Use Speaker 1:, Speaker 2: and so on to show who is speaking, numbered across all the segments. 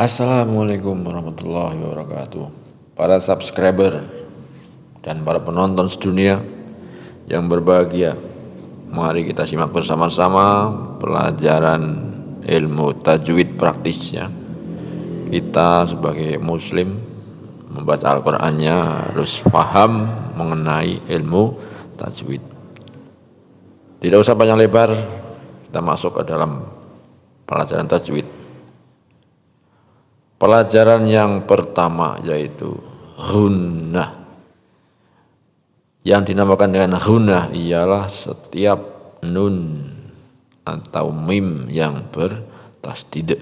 Speaker 1: Assalamualaikum warahmatullahi wabarakatuh. Para subscriber dan para penonton sedunia yang berbahagia, mari kita simak bersama-sama pelajaran ilmu tajwid praktisnya. Kita sebagai muslim membaca Al-Qur'annya harus paham mengenai ilmu tajwid. Tidak usah panjang lebar, kita masuk ke dalam pelajaran tajwid. Pelajaran yang pertama yaitu ghunnah. Yang dinamakan dengan ghunnah ialah setiap nun atau mim yang bertasdid.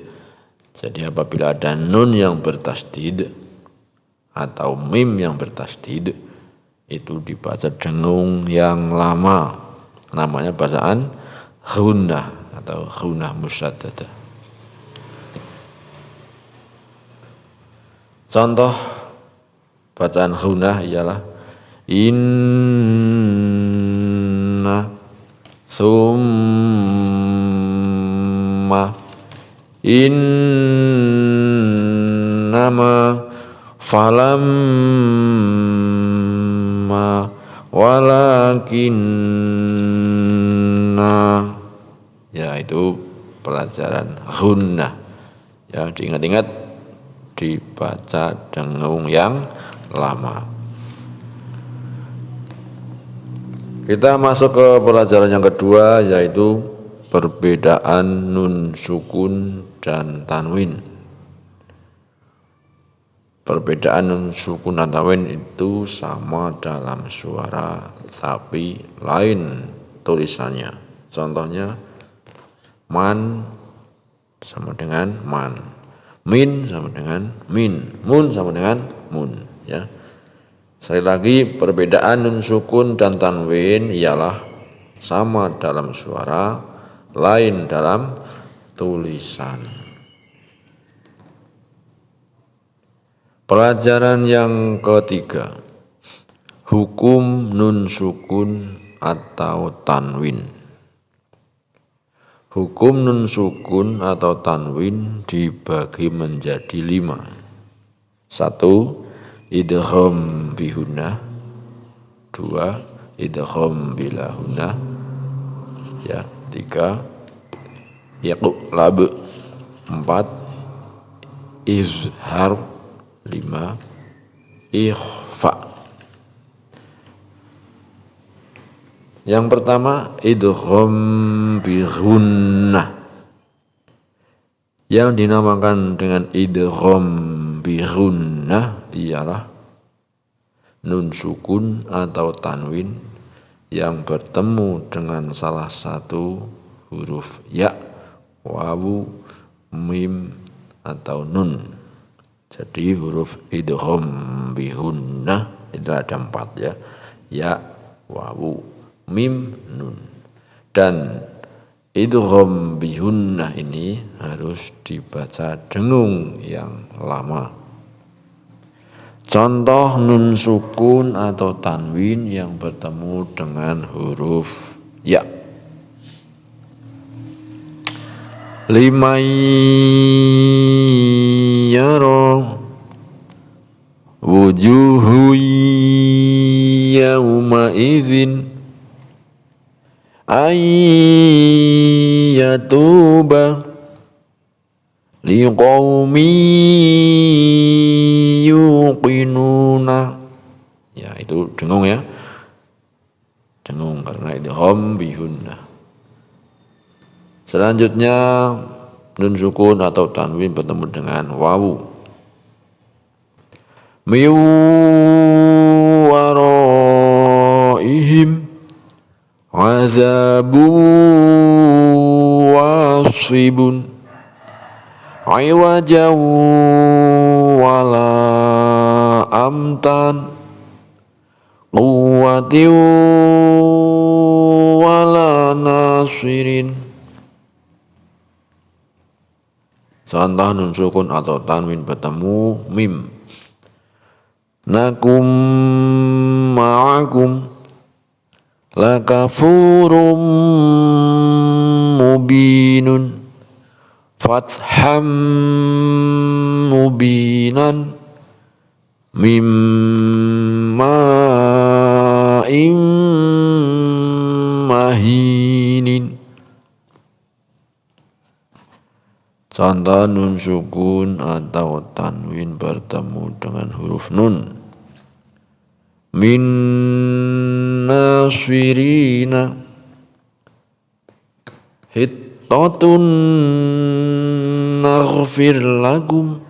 Speaker 1: Jadi apabila ada nun yang bertasdid atau mim yang bertasdid, itu dibaca dengung yang lama. Namanya bacaan ghunnah atau ghunnah musyaddadah. Contoh bacaan ghunnah ialah inna summa innama falamma walakinna. Ya, itu pelajaran ghunnah. Ya, diingat-ingat, dibaca dengung yang lama. Kita masuk ke pelajaran yang kedua yaitu perbedaan nun sukun dan tanwin. Perbedaan nun sukun dan tanwin itu sama dalam suara tapi lain tulisannya. Contohnya man sama dengan man, min sama dengan min, mun sama dengan mun, ya. Sekali lagi, perbedaan nun sukun dan tanwin ialah sama dalam suara, lain dalam tulisan. Pelajaran yang ketiga, hukum nun sukun atau tanwin. Hukum nun sukun atau tanwin dibagi menjadi 5. 1. Idgham bihunnah. 2. Idgham bila hunnah. Ya, 3. Iqlab. 4. Izhar. 5. Ikhfa. Yang pertama, idgham bihunnah. Yang dinamakan dengan idgham bihunnah ialah nun sukun atau tanwin yang bertemu dengan salah satu huruf ya, wawu, mim atau nun. Jadi huruf idgham bihunnah itu ada 4, ya. Ya, wawu, mim, nun. Dan idgham bihunnah ini harus dibaca dengung yang lama. Contoh nun sukun atau tanwin yang bertemu dengan huruf ya. Liman yara wujuhu yawma idzin ayyatuba liqaumi yuqinuna. Ya, itu dengung, ya. Dengung karena idgham bihunnah. Selanjutnya nun sukun atau tanwin bertemu dengan wawu. Min waraihim azabu wasibun iwajaw wala amtan quwwatin wala nasirin. Contoh nun sukun atau tanwin bertemu mim. Nakum ma'akum lakafurum mubinun fatham mubinan mimma mahinin. Contoh nun sukun atau tanwin bertemu dengan huruf nun. Min naswirina hittatun naghfir lakum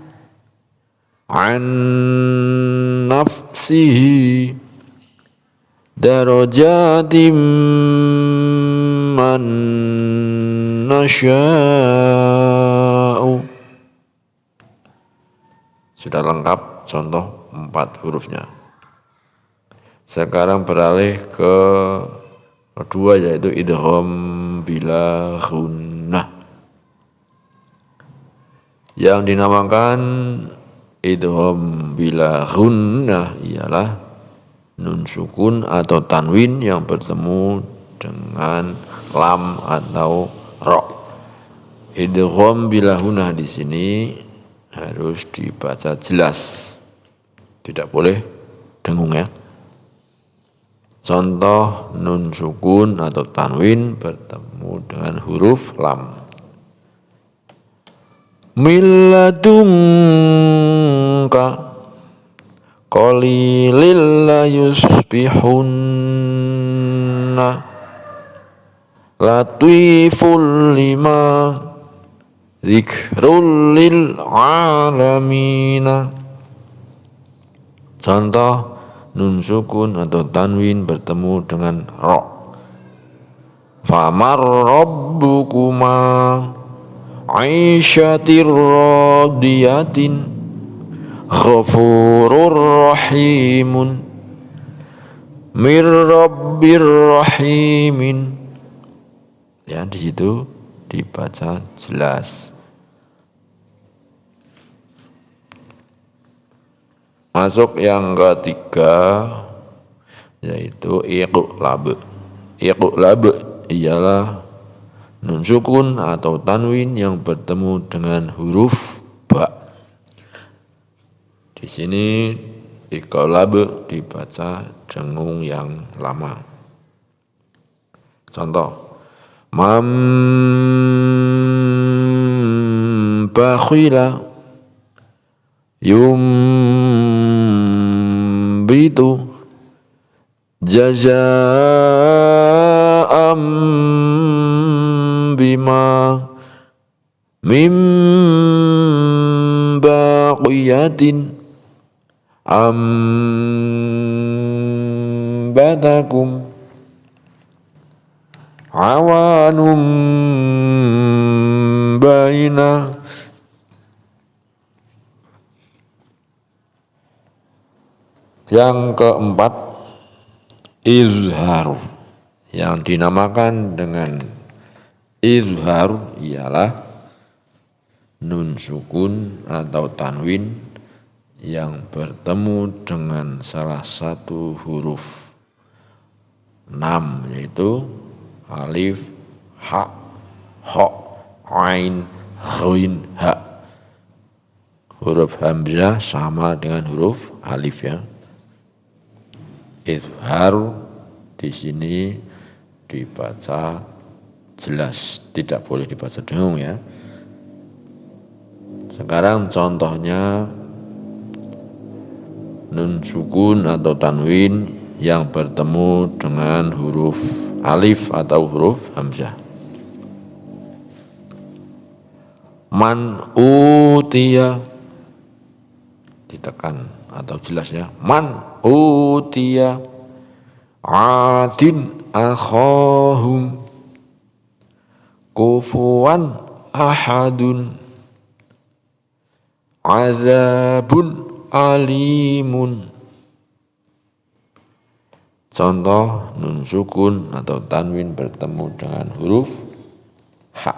Speaker 1: an nafsihi darajatim man nasya'u. Sudah lengkap contoh 4 hurufnya. Sekarang beralih ke kedua, yaitu idgham bila ghunnah. Yang dinamakan idgham bila ghunnah ialah nun sukun atau tanwin yang bertemu dengan lam atau ra. Idgham bila ghunnah di sini harus dibaca jelas, tidak boleh dengung ya. Contoh nun sukun atau tanwin bertemu dengan huruf lam. Min ladunka qalilil la yusbihunna latiful lima dzikrul lil alamina. Contoh nun sukun atau tanwin bertemu dengan ra. Famar rabbukuma aisyatir radiyatin ghafurur rahimun mir rabbir rahimin. Ya, di situ dibaca jelas. Masuk yang ketiga, yaitu iqlab. Iqlab ialah nun sukun atau tanwin yang bertemu dengan huruf ba. Di sini iqlab dibaca dengung yang lama. Contoh, mam bakhila yumbitu jazaa'am bima mim baqiyatin ambatakum awanum baina. Yang keempat, izhar. Yang dinamakan dengan izhar ialah nun sukun atau tanwin yang bertemu dengan salah satu huruf 6, yaitu alif, ha, ho, ain, ghain, ha. Huruf hamzah sama dengan huruf alif ya. Izhar di sini dibaca jelas, tidak boleh dibaca dengung ya. Sekarang contohnya nun sukun atau tanwin yang bertemu dengan huruf alif atau huruf hamzah. Man utiya, ditekan atau jelasnya, man utiya adin akhahum kufuwan ahadun azabun alimun. Contoh nun sukun atau tanwin bertemu dengan huruf ha.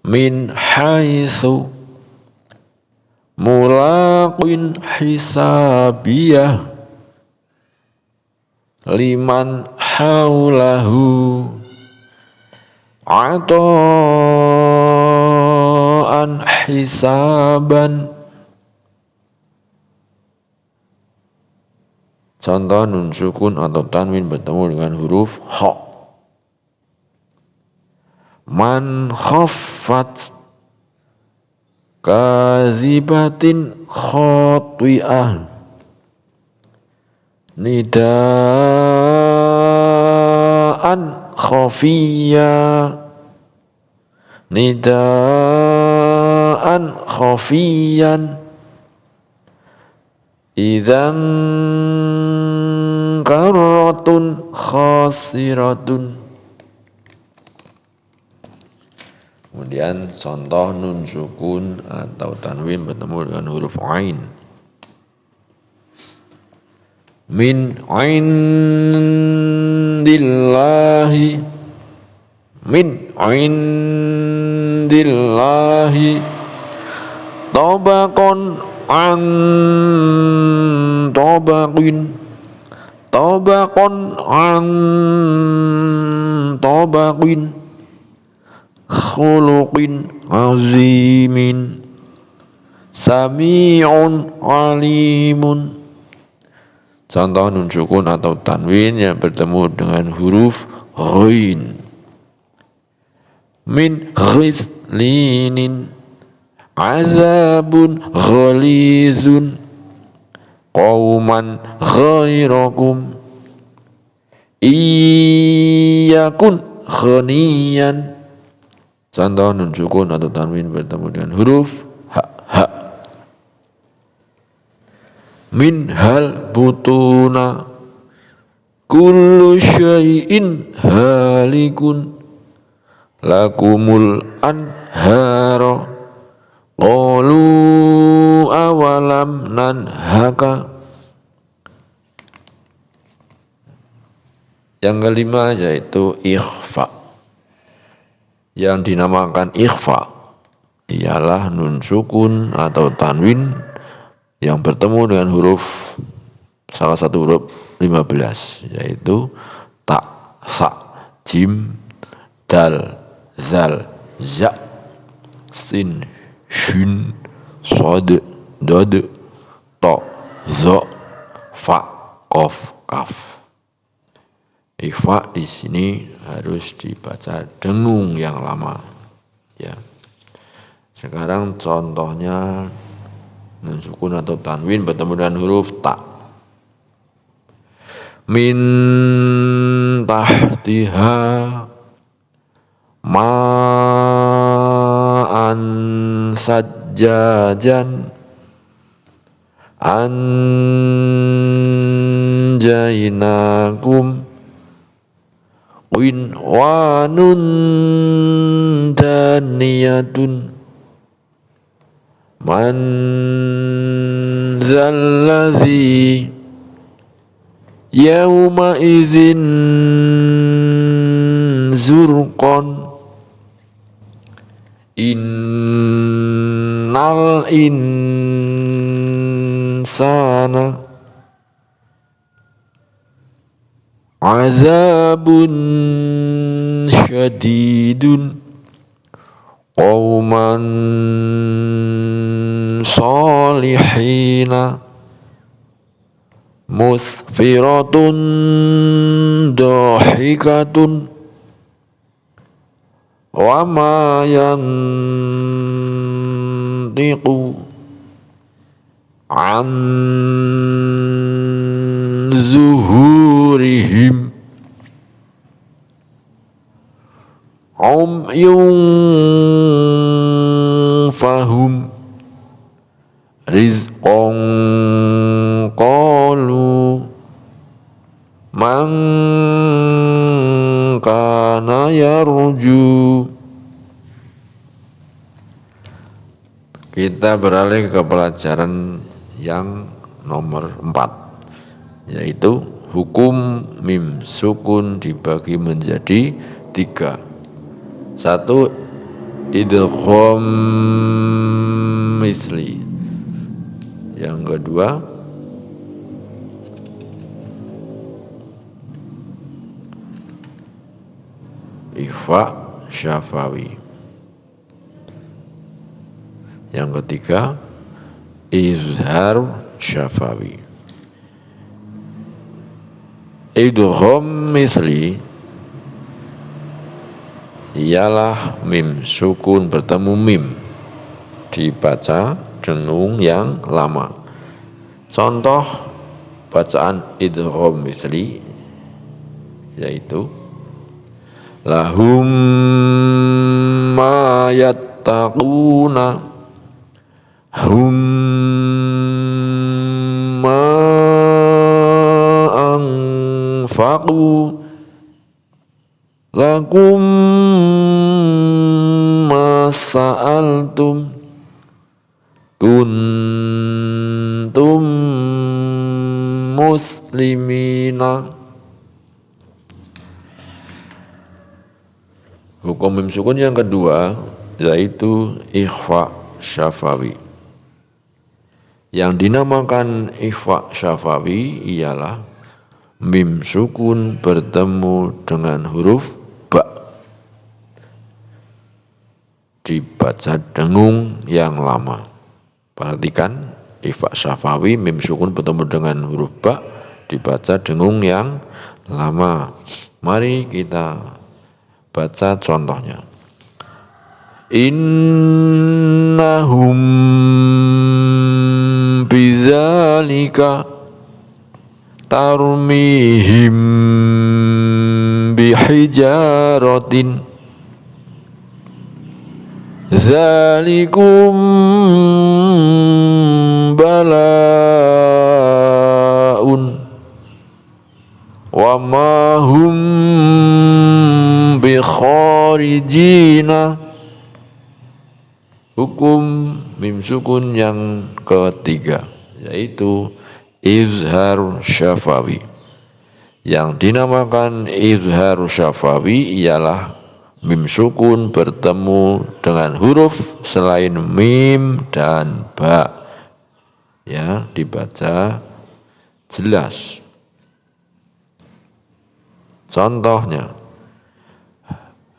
Speaker 1: Min haitsu mulaqin hisabiyah liman haulahu ata'an hisaban. Contoh nun sukun atau tanwin bertemu dengan huruf ha. Man khaffat kazibatin khati'ah nidaan khafiyya nidaan khafiyan idzan karratun khasiratun. Kemudian contoh nun sukun atau tanwin bertemu dengan huruf ain. Min indillahi min indillahi tabaqan an tabaqin tabaqan an tabaqin khuluqin azimin sami'un alimun. Contoh nun sukun atau tanwin yang bertemu dengan huruf ghain. Min ghislinin azabun ghalizun qauman ghairakum iyakun khaniyan. Contoh nun sukun atau tanwin bertemu dengan huruf ha. Min hal butuna kullu syai'in halikun lakumul anhara qalu awalam nanhaka. Yang kelima yaitu ikhfa. Yang dinamakan ikhfa ialah nun sukun atau tanwin yang bertemu dengan huruf salah satu huruf 15 yaitu ta, sa, jim, dal, zal, za, sin, shin, sod, dod, to, zo, fa, kof, kaf. Ikhfa di sini harus dibaca dengung yang lama. Ya. Sekarang contohnya nun sukun atau tanwin bertemu dengan huruf ta. Min tahtiha ma'an sajjajan anjainakum win wanun daniyatun man zalladzi yawma idzin zurqan innal insana azabun syadidun qauman salihina musfiratun dahikatun wa ma yantiqu an zuhurihim fahum rizqan qalu man kana yarju. Kita beralih ke pelajaran yang nomor 4, yaitu hukum mim sukun dibagi menjadi 3. 1. Idgham misli. Yang kedua ikhfa syafawi. Yang ketiga, izhar syafawi. Idgham misli ialah mim sukun bertemu mim, dibaca dengung yang lama. Contoh bacaan idgham misli yaitu lahum ma yattaquna hum ma anfaqu lakum ma sa'altum kuntum muslimina. Hukum mim sukun yang kedua yaitu ikhfa syafawi. Yang dinamakan ikhfa syafawi ialah mim sukun bertemu dengan huruf ba, dibaca dengung yang lama. Perhatikan, ikhfa syafawi mim sukun bertemu dengan huruf ba, dibaca dengung yang lama. Mari kita baca contohnya. Innahum bizalika tarmihim bihijaratin zalikum balaun wa ma hum bikharijina. Hukum mim sukun yang ketiga yaitu izhar syafawi. Yang dinamakan izhar syafawi ialah mim sukun bertemu dengan huruf selain mim dan ba, ya, dibaca jelas. Contohnya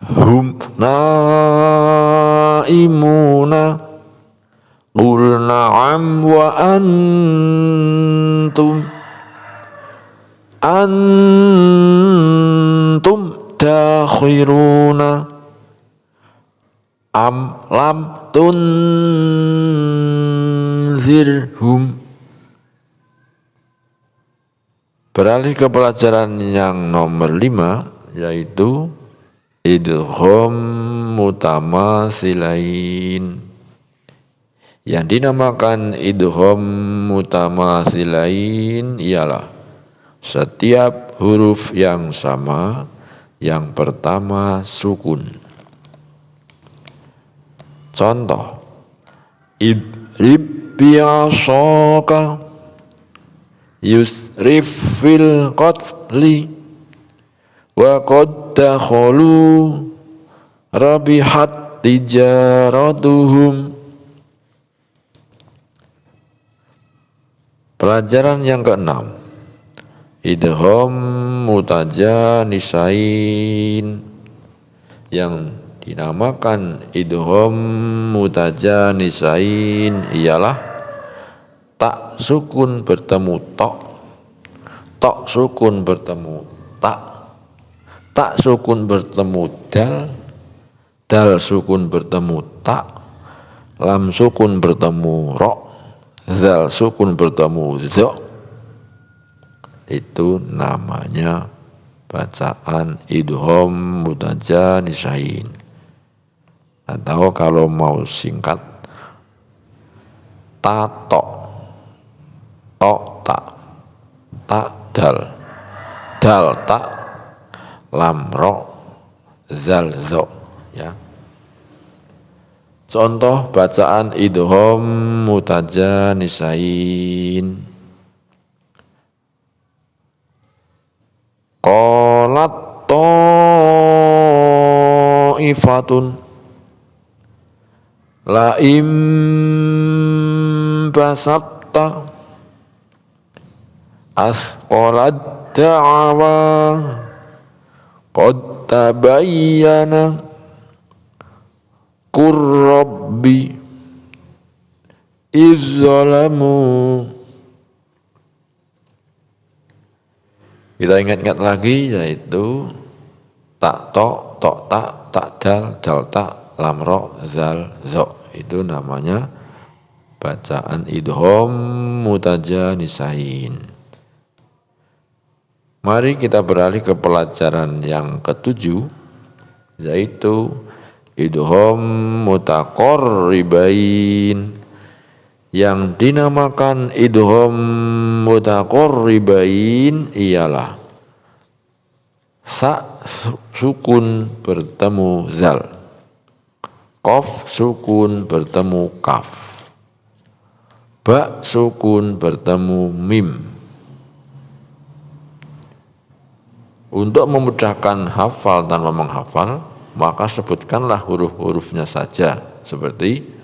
Speaker 1: hum naimuna qul na'am wa antum dakhiruna am lam tunzirhum. Beralih ke pelajaran yang nomor 5 yaitu idgham mutamathilain. Yang dinamakan idgham mutamathilain ialah setiap huruf yang sama yang pertama sukun. Contoh idrib bi'asaka yusrif fil qatli wa qad dakhalu rabihat tijaratuhum. Pelajaran yang ke-6 idgham mutajanisain. Yang dinamakan idgham mutajanisain ialah tak sukun bertemu tok, tok sukun bertemu tak, tak sukun bertemu dal, dal sukun bertemu tak, lam sukun bertemu ro, zal sukun bertemu zo. Itu namanya bacaan idgham mutajanisain. Atau kalau mau singkat tatok, tok tak, tak dal, dal tak, lam ro, zal zo, ya. Contoh bacaan idgham mutajanisain. Qalat ta'ifatun la im basatta asqalad da'wa qad tabayyana qur rabbi izzalamu. Kita ingat-ingat lagi, yaitu tak tok tak dal tak lam ro zal zo. Itu namanya bacaan idgham mutajanisain. Mari kita beralih ke pelajaran yang ketujuh, yaitu idgham mutaqarribain. Yang dinamakan idgham mutaqarribain ialah sa sukun bertemu zal, qaf sukun bertemu kaf, ba sukun bertemu mim. Untuk memudahkan hafal tanpa menghafal, maka sebutkanlah huruf-hurufnya saja, seperti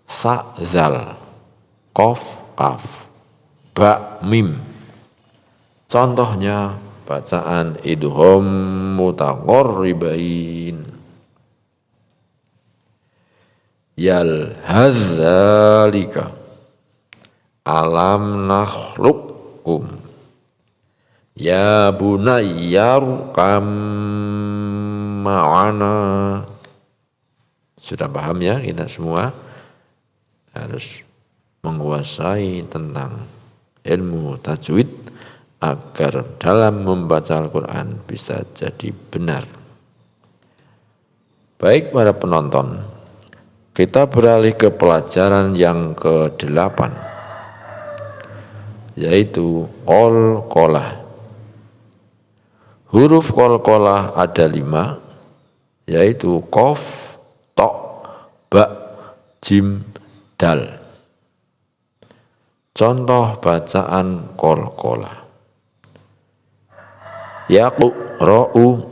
Speaker 1: sa zal, qaf kaf, ba mim. Contohnya bacaan idgham mutaqarribain. Yal hazalika alam nakhluqkum ya bunayyarkam ma'ana. Sudah paham ya kita semua? Harus menguasai tentang ilmu tajwid agar dalam membaca Al-Quran bisa jadi benar. Baik para penonton, kita beralih ke pelajaran yang ke-8, yaitu qalqalah. Huruf qalqalah ada 5, yaitu qaf, ta, ba, jim, dal. Contoh bacaan qalqalah: yaqra'u,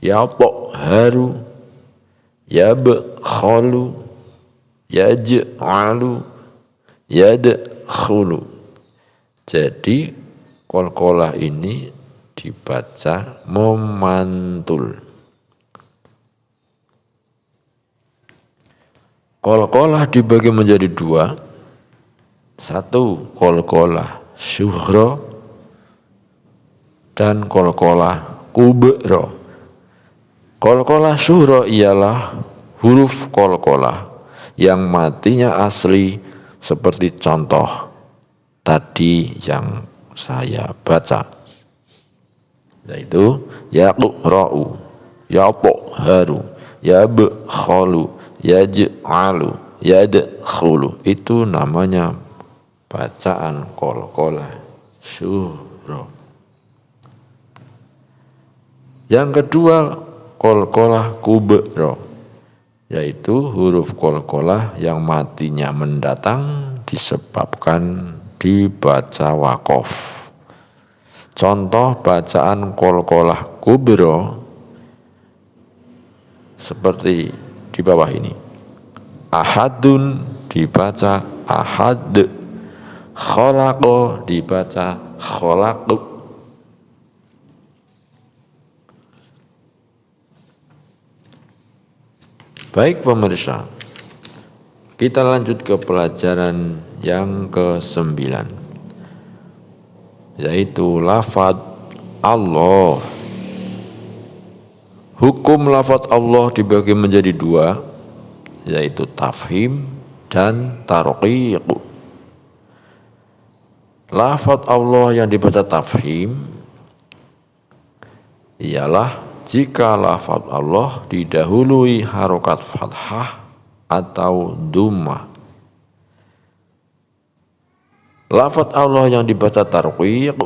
Speaker 1: yatharu, yabkhalu, yaj'alu, yadkhulu. Jadi qalqalah ini dibaca memantul. Qalqalah dibagi menjadi 2. 1 qalqalah syuhra dan qalqalah kubra. Qalqalah syuhra ialah huruf qalqalah yang matinya asli seperti contoh tadi yang saya baca, yaitu yaqra'u, yatharu, yabkhalu, yaj'alu, yadkhulu. Itu namanya bacaan qalqalah syuhra. Yang kedua qalqalah kubra, yaitu huruf qalqalah yang matinya mendatang disebabkan dibaca waqaf. Contoh bacaan qalqalah kubra seperti di bawah ini. Ahadun dibaca ahad, khalaqa dibaca khalaq. Baik pemirsa, kita lanjut ke pelajaran yang ke-9, yaitu lafadz Allah. Hukum lafadz Allah dibagi menjadi 2, yaitu tafhim dan tarqiq. Lafadz Allah yang dibaca tafhim ialah jika lafadz Allah didahului harokat fathah atau dhammah. Lafadz Allah yang dibaca tarqiq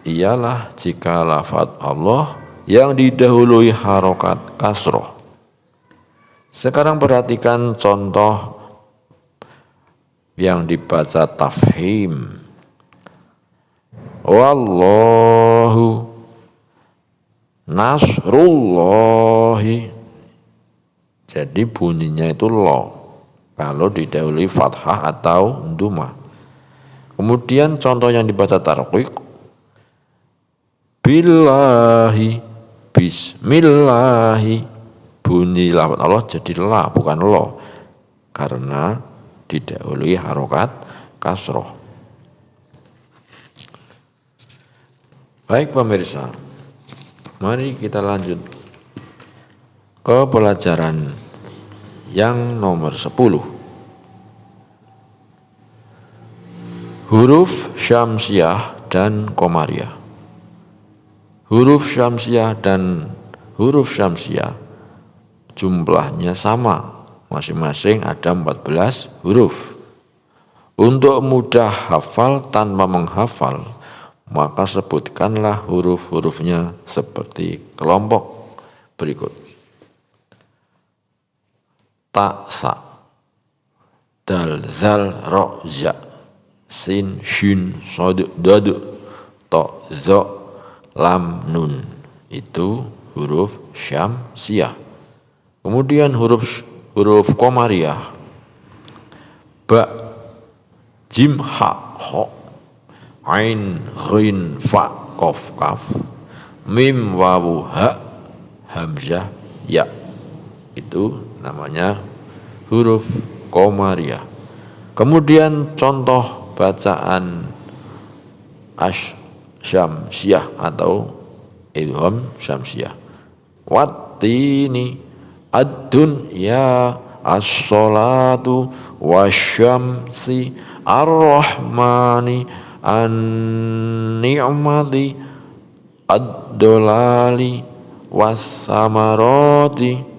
Speaker 1: ialah jika lafadz Allah yang didahului harokat kasroh. Sekarang perhatikan contoh yang dibaca tafhim. Wallahu nasrullahi. Jadi bunyinya itu lo kalau didahului fathah atau dhammah. Kemudian contoh yang dibaca tarqiq, billahi, bismillahi. Bunyi lafaz Allah jadi la bukan lo, karena didahului harokat kasroh. Baik pemirsa, mari kita lanjut ke pelajaran yang nomor 10. Huruf syamsiah dan komariah. Huruf syamsiah dan huruf syamsiah jumlahnya sama, masing-masing ada 14 huruf. Untuk mudah hafal tanpa menghafal, maka sebutkanlah huruf-hurufnya seperti kelompok berikut. Ta, sa, dal, zal, ro, za, sin, shin, sod, dad, to, zo, lam, nun. Itu huruf syamsiah. Kemudian huruf komariah. Ba, jim, ha, ho, ain, ghin, fa, kof, kaf, mim, wawu, ha, hamzah, ya. Itu namanya huruf komariah. Kemudian contoh bacaan syamsiah atau idgham syamsiah. Wattini, ad-dunya, as-salatu, wasyamsi, ar-rahmani, an-ni'mati, ad-dolali, was-samarati.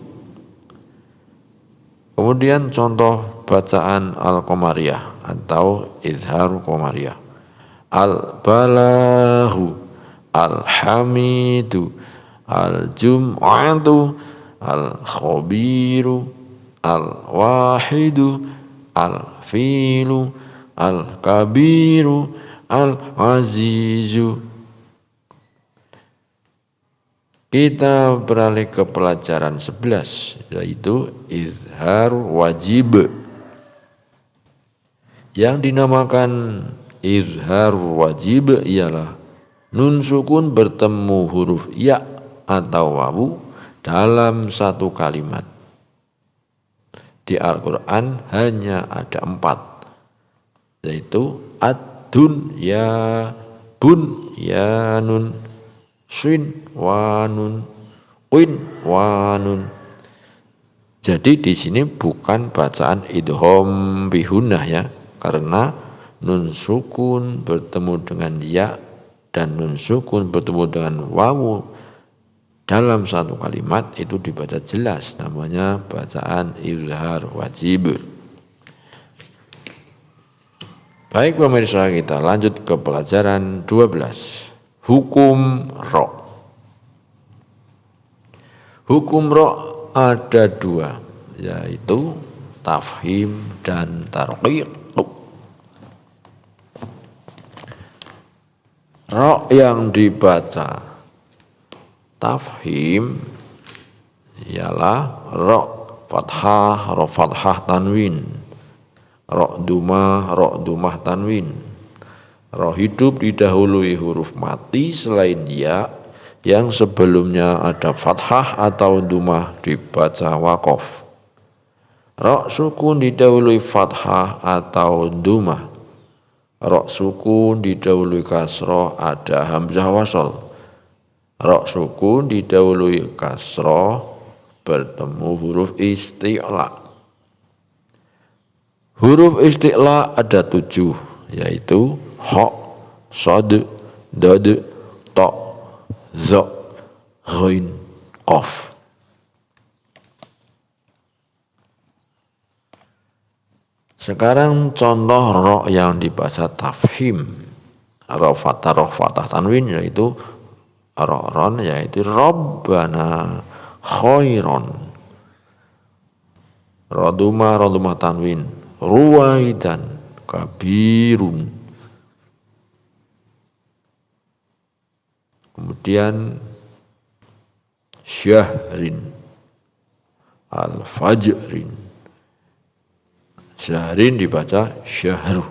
Speaker 1: Kemudian contoh bacaan al-komariah atau izhar komariah. Al-balahu, al-hamidu, al-jum'atu, al-khabiru, al-wahidu, al-filu, al-kabiru, al-azizu. Kita beralih ke pelajaran 11, yaitu izhar wajib. Yang dinamakan izhar wajib ialah nun sukun bertemu huruf ya atau wawu dalam satu kalimat. Di Al-Quran hanya ada 4, yaitu ad-dunya, bunyanun, sin, wanun, qin, wanun. Jadi di sini bukan bacaan idgham bihunnah ya, karena nun sukun bertemu dengan ya dan nun sukun bertemu dengan wawu dalam satu kalimat itu dibaca jelas, namanya bacaan izhar wajib. Baik pemirsa, kita lanjut ke pelajaran 12. Hukum ro. Hukum ro ada 2, yaitu tafhim dan tarqiq. Ro yang dibaca tafhim ialah ro fathah tanwin, ro dumah tanwin. Ro hidup didahului huruf mati selain ya yang sebelumnya ada fathah atau dumah dibaca wakof. Ro sukun didahului fathah atau dumah. Ro sukun didahului kasroh ada hamzah wasol. Ro sukun didahului kasroh bertemu huruf isti'la. Huruf isti'la ada 7, yaitu ho, sod, dad, to, zo, ghin, qaf. Sekarang contoh ro yang dibaca tafhim. Ro fathah tanwin yaitu ron, yaitu Rabbana khairon. Ro dumah tanwin, ruwaidan, kabirun. Kemudian syahrin, al-fajrin. Syahrin dibaca syahru,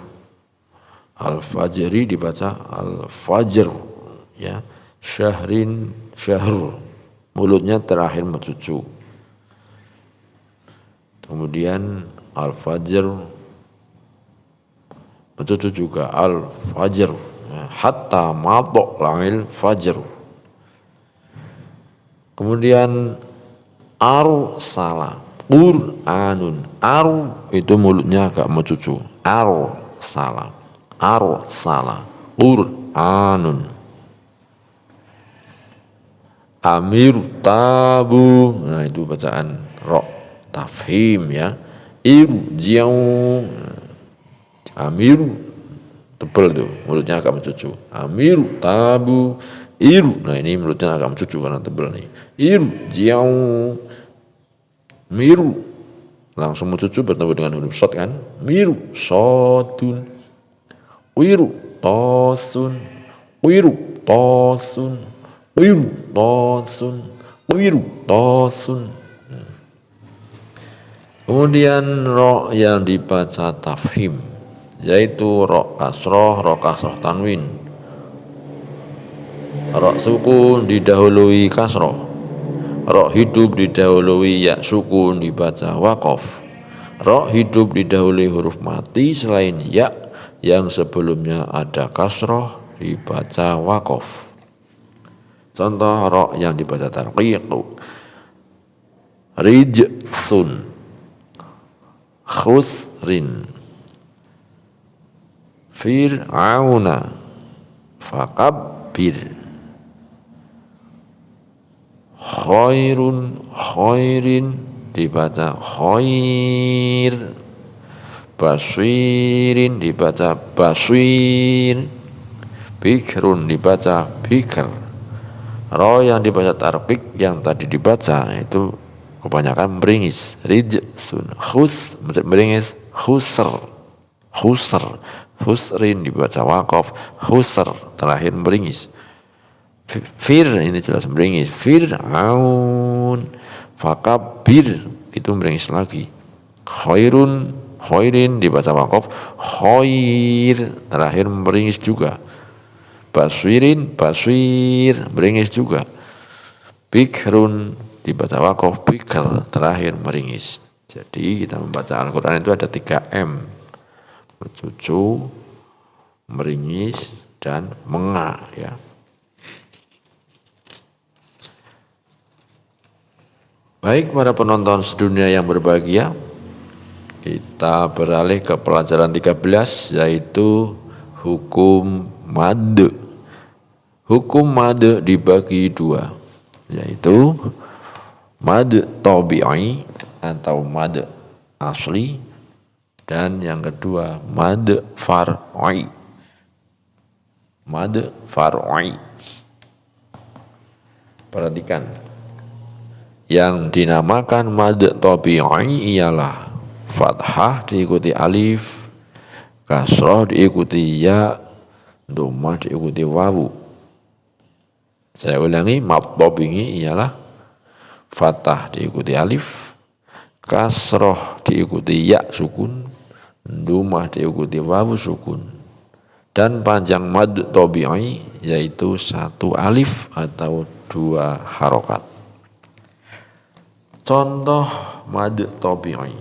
Speaker 1: al-fajri dibaca al-fajr, ya. Syahrin, syahr, mulutnya terakhir mencucu. Kemudian al-fajr, mencucu juga al fajr, hatta matla'il fajr. Kemudian arsala, Qur'anun, itu mulutnya agak mencucu, arsala, Qur'anun. Amir tabu, nah itu bacaan ro tafhim ya. Irji'u, Amir tebel tuh mulutnya agak mencucu. Amir tabu, nah ini mulutnya agak mencucu karena tebel nih. Irji'u, miru langsung mencucu bertemu dengan huruf shad kan. Miru sodun, wiru tosun, wiru tosun, wiru tosun, wiru tosun. Kemudian ro yang dibaca tafhim yaitu ro kasroh tanwin. Ro sukun didahului kasroh. Ro hidup didahului ya sukun dibaca waqaf. Ro hidup didahului huruf mati selain ya yang sebelumnya ada kasroh dibaca waqaf. Contoh ro yang dibaca tarqiq, rijsun, khusrin, fir'auna, fakabbir, khairin dibaca khair, basirin dibaca basir, bikrun dibaca bikr. Ro yang dibaca tarqiq yang tadi dibaca itu kebanyakan meringis, rijsun, meringis, khusrin dibaca waqaf, khusr terakhir meringis. Fir ini jelas meringis, fir'aun, fakabbir itu meringis lagi. Khairin dibaca waqaf, khair terakhir meringis juga. Basir meringis juga. Bikrun dibaca waqaf, bikr terakhir meringis. Jadi kita membaca Al-Quran itu ada 3M, mencucu, meringis, dan mengak ya. Baik para penonton sedunia yang berbahagia, kita beralih ke pelajaran 13 yaitu hukum mad. Hukum mad dibagi dua, yaitu mad tabi'i atau mad asli, dan yang kedua mad far'i. Mad far'i. Perhatikan, yang dinamakan mad tabi'i ialah fathah diikuti alif, kasroh diikuti ya, dhammah diikuti wawu. Saya ulangi, mad tabi'i ialah fathah diikuti alif, kasroh diikuti ya sukun, dhammah diikuti wawu sukun, dan panjang mad tabi'i yaitu 1 alif atau 2 harokat. Contoh mad tabi'i: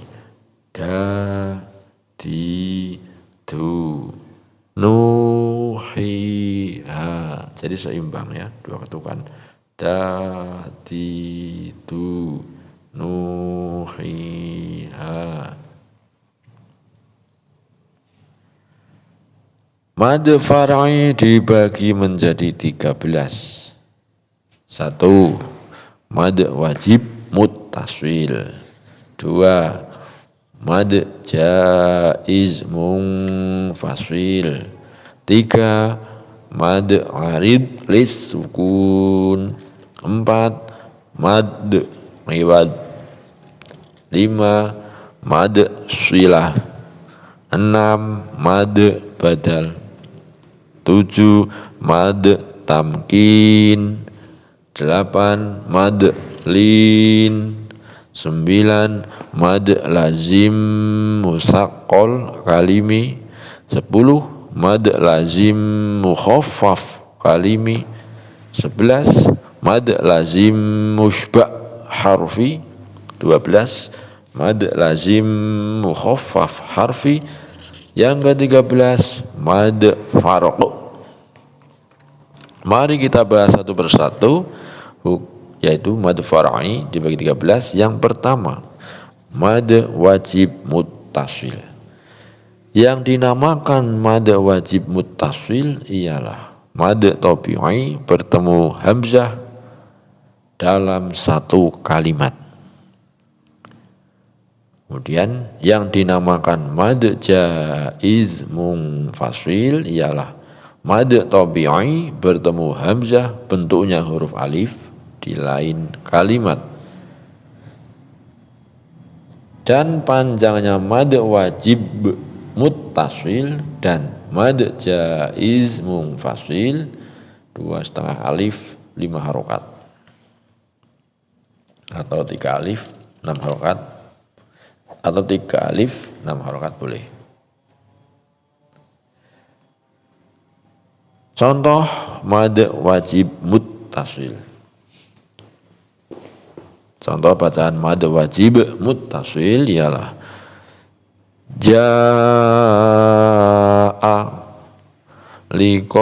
Speaker 1: da, di, du, nuhiha. Jadi seimbang ya, 2 ketukan. Da, di, du, nuhiha. Mad far'i dibagi menjadi 13. 1. Mad wajib muttasil. 2. Mad jaiz munfasil. 3. Mad arid lis sukun. 4. Mad iwad. 5. Mad silah. 6. Mad badal. 7. Mad tamkin. 8. Mad lin. 9. Mad lazim musaqqal kalimi. 10. Mad lazim mukhaffaf kalimi. 11. Mad lazim mushba' harfi. 12. Mad lazim mukhaffaf harfi. Yang ke-13 mad farq. Mari kita bahas satu persatu, yaitu mad far'i dibagi 13. Yang pertama mad wajib muttasil. Yang dinamakan mad wajib muttasil ialah mad tabi'i bertemu hamzah dalam satu kalimat. Kemudian yang dinamakan mad jaiz munfasil ialah mad tabi'i bertemu hamzah bentuknya huruf alif di lain kalimat. Dan panjangnya mad wajib muttasil dan mad jaiz munfasil 2,5 alif 5 harokat atau 3 alif 6 harokat atau 3 alif 6 harokat boleh. Contoh mad wajib muttasil. Contoh bacaan mad wajib muttasil ialah jaa liqa'ana.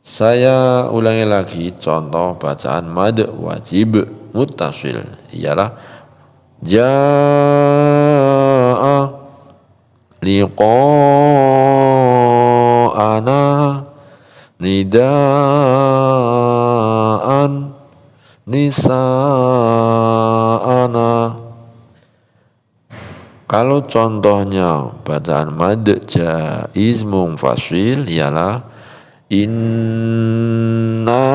Speaker 1: Saya ulangi lagi contoh bacaan mad wajib muttasil ialah jaa liqa'ana nidaan nisa'ana. Kalau contohnya bacaan mad jaiz munfasil ialah inna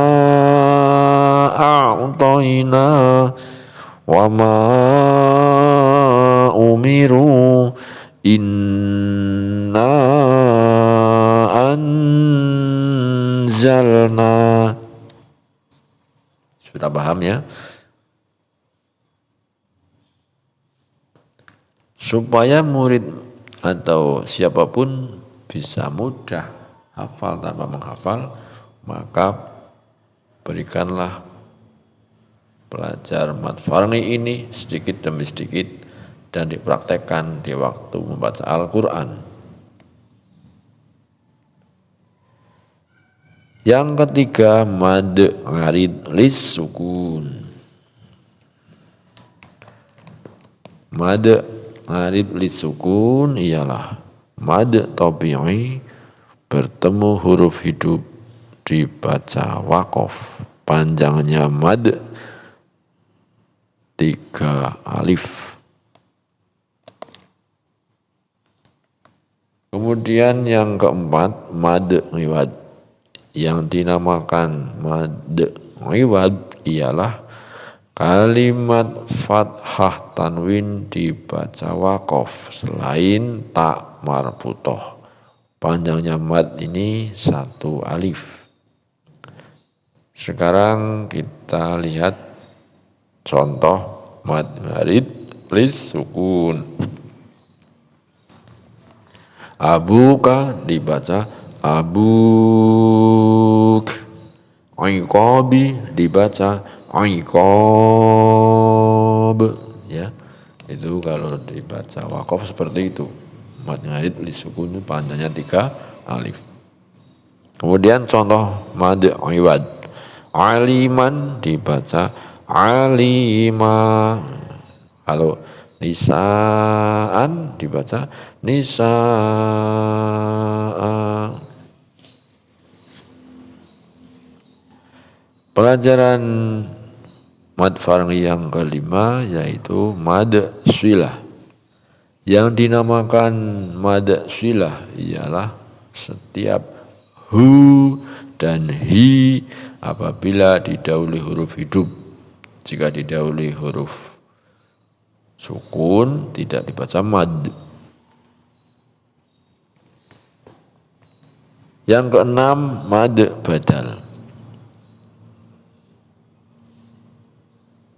Speaker 1: a'tayna wa ma umiru inna anzalna. Sudah paham ya? Supaya murid atau siapapun bisa mudah hafal tanpa menghafal, maka berikanlah pelajar mad far'i ini sedikit demi sedikit dan dipraktekkan di waktu membaca Al-Quran. Yang ketiga mad arid lis sukun. Mad arid lis sukun ialah mad tabi'i bertemu huruf hidup dibaca waqaf. Panjangnya mad 3 alif. Kemudian yang keempat mad iwad. Yang dinamakan mad iwad ialah kalimat fathah tanwin dibaca waqaf selain tak marbutoh. Panjangnya mad ini 1 alif. Sekarang kita lihat contoh mad arid lis sukun. Abuka dibaca abuk. Iqabi dibaca iqab. Ya, itu kalau dibaca waqaf seperti itu. Mad arid lis sukun panjangnya 3 alif. Kemudian contoh mad iwad. Aliman dibaca alima. Kalau nisaan dibaca nisaa. Pelajaran mad far'i yang kelima yaitu mad silah. Yang dinamakan mad silah ialah setiap hu dan hi apabila didahului huruf hidup. Jika didahului huruf sukun tidak dibaca mad. Yang keenam mad badal.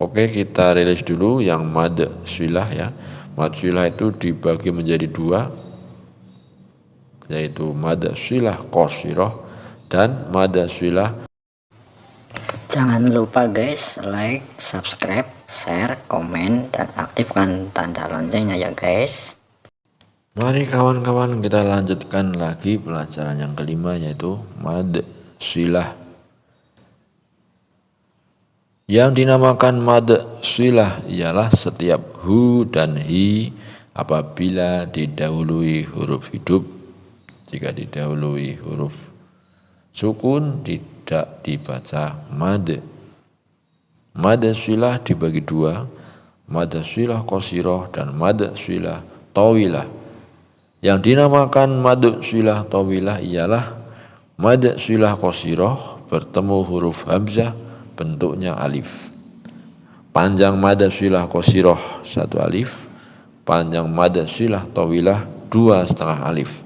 Speaker 1: Oke, kita rilis dulu yang mad silah ya. Mad silah itu dibagi menjadi 2, yaitu mad silah qasirah dan mad silah
Speaker 2: Jangan lupa guys, like, subscribe, share, komen, dan aktifkan tanda loncengnya ya guys.
Speaker 1: Mari kawan-kawan kita lanjutkan lagi pelajaran yang kelima, yaitu mad silah. Yang dinamakan mad silah ialah setiap hu dan hi apabila didahului huruf hidup. Jika didahului huruf sukun tidak dibaca mad. Mad silah dibagi dua, mad silah qasirah dan mad silah tawilah. Yang dinamakan mad silah tawilah ialah mad silah qasirah bertemu huruf hamzah bentuknya alif. Panjang mad silah qasirah 1 alif, panjang mad silah tawilah 2,5 alif.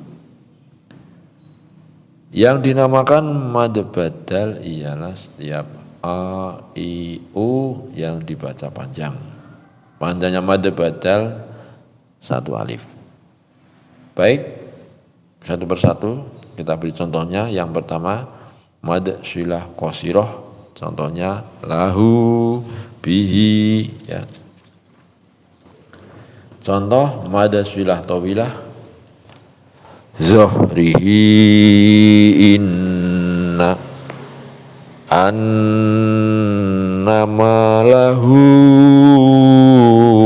Speaker 1: Yang dinamakan mad badal ialah setiap a, i, u yang dibaca panjang. Panjangnya mad badal 1 alif. Baik, satu persatu kita beri contohnya. Yang pertama mad silah qasirah, contohnya lahu, bihi ya. Contoh mad silah tawilah zahrihi, inna, annama lahu,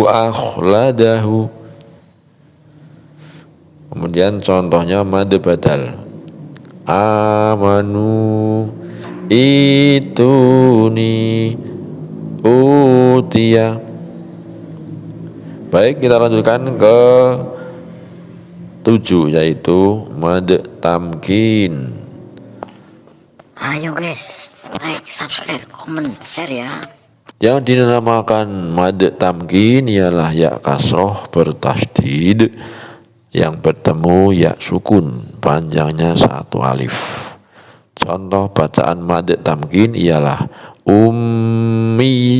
Speaker 1: akhladahu. Kemudian contohnya mad badal amanu, ituni, utia. Baik, kita lanjutkan ke 7, yaitu mad tamkin.
Speaker 2: Ayo guys, like, subscribe, komen, share ya.
Speaker 1: Yang dinamakan mad tamkin ialah ya kasroh bertasdid yang bertemu ya sukun, panjangnya 1 alif. Contoh bacaan mad tamkin ialah ummiyina,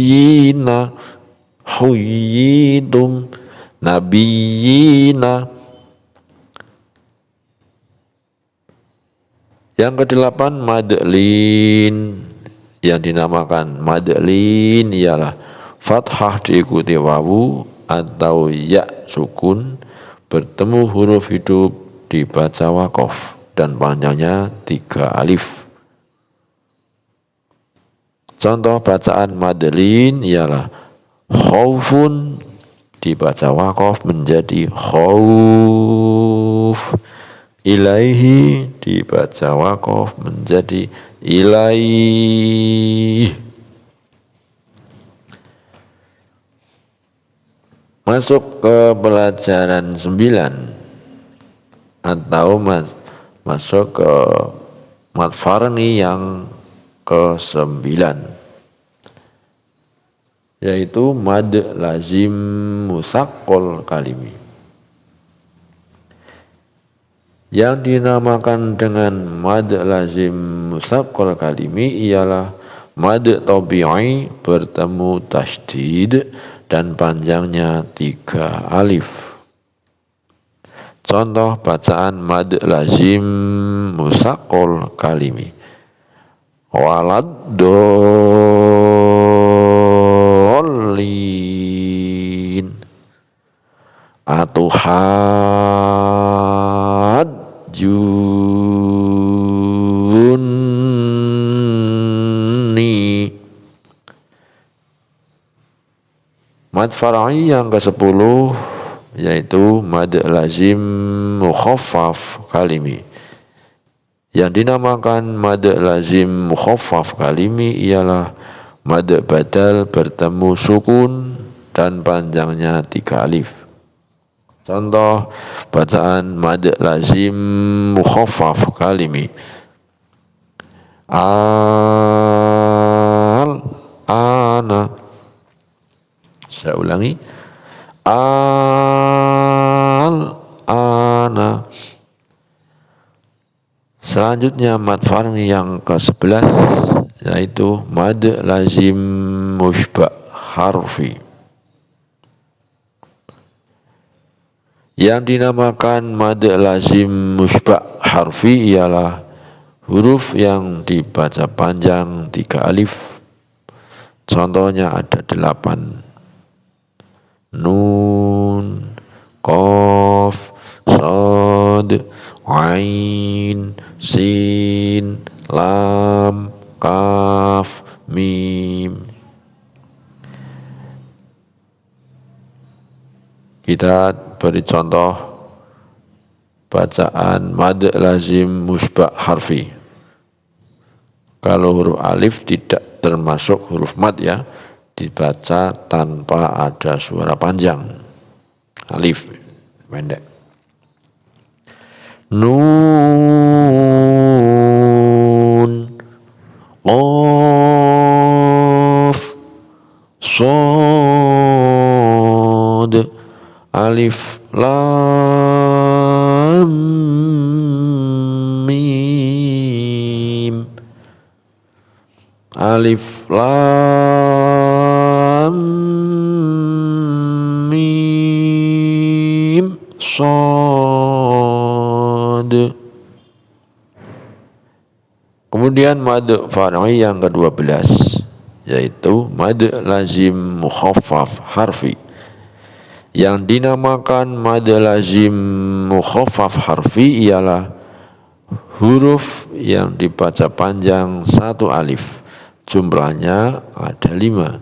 Speaker 1: huyitum, nabiyina. Yang ke-8 mad lin. Yang dinamakan mad lin ialah fathah diikuti wawu atau ya sukun bertemu huruf hidup dibaca waqaf dan panjangnya 3 alif. Contoh bacaan mad lin ialah khaufun dibaca waqaf menjadi khauf, ilaihi dibaca waqaf menjadi ilaih. Masuk ke pelajaran 9 atau masuk ke mad farni yang ke-9, yaitu mad lazim musaqqal kalimi. Yang dinamakan dengan mad lazim musaqqal kalimi ialah mad tabi'i bertemu tasydid dan panjangnya 3 alif. Contoh bacaan mad lazim musaqqal kalimi waladdallin, atuhajjunni. Mad far'i yang ke-10 yaitu mad lazim mukhaffaf kalimi. Yang dinamakan mad lazim mukhaffaf kalimi ialah mad badal bertemu sukun dan panjangnya 3 alif. Contoh bacaan mad lazim mukhaffaf kalimi ana. Saya ulangi, ana. Selanjutnya mad farni yang ke-11 yaitu mad lazim mushba' harfi. Yang dinamakan mad lazim mushba' harfi ialah huruf yang dibaca panjang 3 alif Contohnya ada 8. Nun, Qaf, Shad, Ain, Sin, Lam, Kaf, Mim. Kita beri contoh bacaan mad lazim musbah harfi. Kalau huruf alif tidak termasuk huruf mad ya, dibaca tanpa ada suara panjang. Alif pendek. Nun, Qaf, Shad, Alif, Lam, Mim. Alif, Lam, Mim, Shad. Kemudian mad far'i yang ke-12, yaitu mad lazim mukhaffaf harfi. Yang dinamakan mad lazim mukhaffaf harfi ialah huruf yang dibaca panjang 1 alif. Jumlahnya ada 5,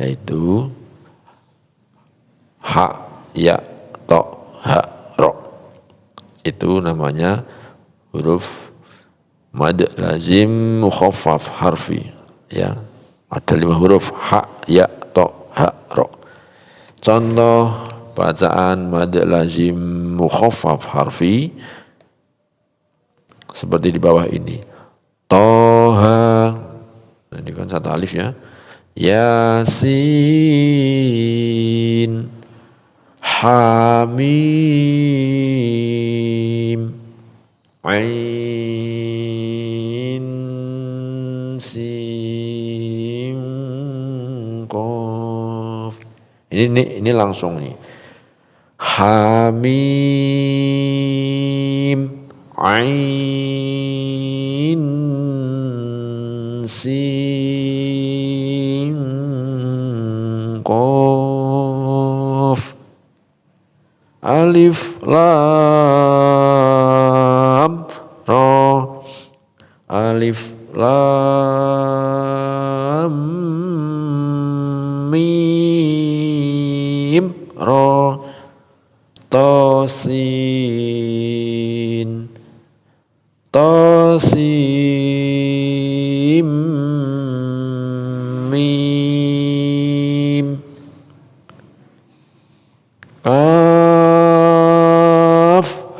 Speaker 1: yaitu ha, ya, to, ha, ro. Itu namanya huruf mad lazim mukhaffaf harfi. Ya, ada 5 huruf, ha, ya, to, ha, ro. Contoh bacaan mad lazim mukhaffaf harfi seperti di bawah ini. Toha, nah, ini kan 1 alif ya. Yasin, Hamim, Ain, Sin, Qaf. Ini langsung nih. Hamim, Ain, Sin, Qaf, Alif, Lam, Ra, Alif, Lam, Mim, Ra, Tasin, Tasim, Mim, Kaf,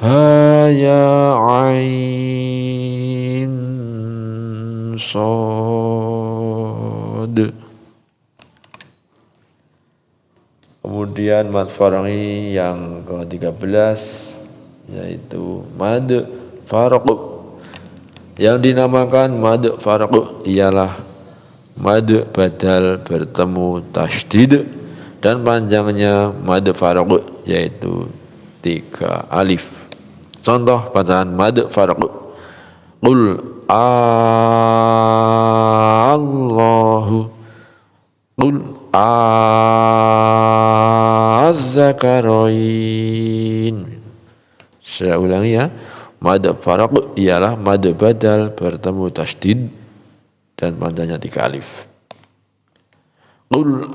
Speaker 1: Ha, Ya, Ain, Shad. Kemudian mad far'i yang ke-13, yaitu mad farq. Yang dinamakan mad farq ialah mad badal bertemu tasydid dan panjangnya mad farq yaitu 3 alif. Contoh bacaan mad farq. Qul Allahu, Qul Az-Zakarain. Saya ulangi ya. Mad farq ialah mad badal bertemu tasydid dan panjangnya 3 alif. Qul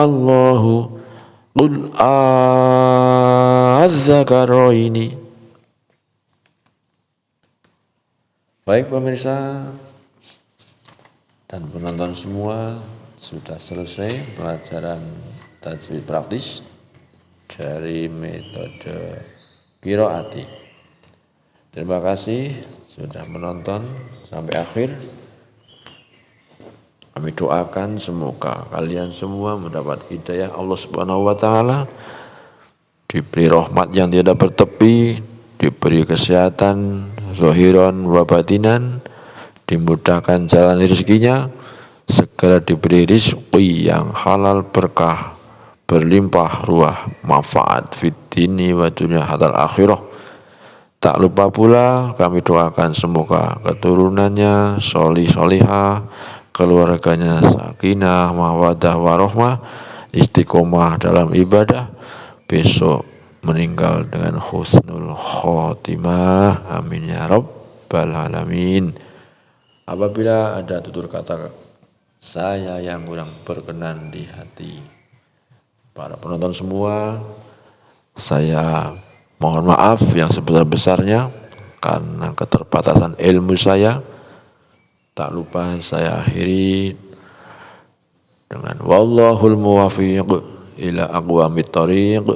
Speaker 1: Allahu, Qul Az-Zakaraini. Baik pemirsa dan penonton semua, sudah selesai pelajaran tajwid praktis dari metode qiraati. Terima kasih sudah menonton sampai akhir. Kami doakan semoga kalian semua mendapat hidayah Allah Subhanahu wa taala, diberi rahmat yang tiada bertepi, diberi kesehatan zahiran wa batinan, dimudahkan jalan rezekinya, segera diberi rezeki yang halal berkah, berlimpah ruah, manfaat fid dini wa dunya hatal akhirah. Tak lupa pula kami doakan semoga keturunannya solih solihah keluarganya sakinah, mawaddah, warahmah, istiqomah dalam ibadah, besok meninggal dengan husnul khotimah. Amin ya rabbal alamin. Apabila ada tutur kata saya yang kurang berkenan di hati para penonton semua, saya mohon maaf yang sebesar-besarnya karena keterbatasan ilmu saya. Tak lupa saya akhiri dengan wallahul muwaffiq ila aqwamit thoriq.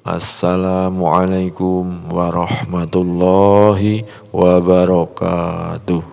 Speaker 1: Assalamualaikum warahmatullahi wabarakatuh.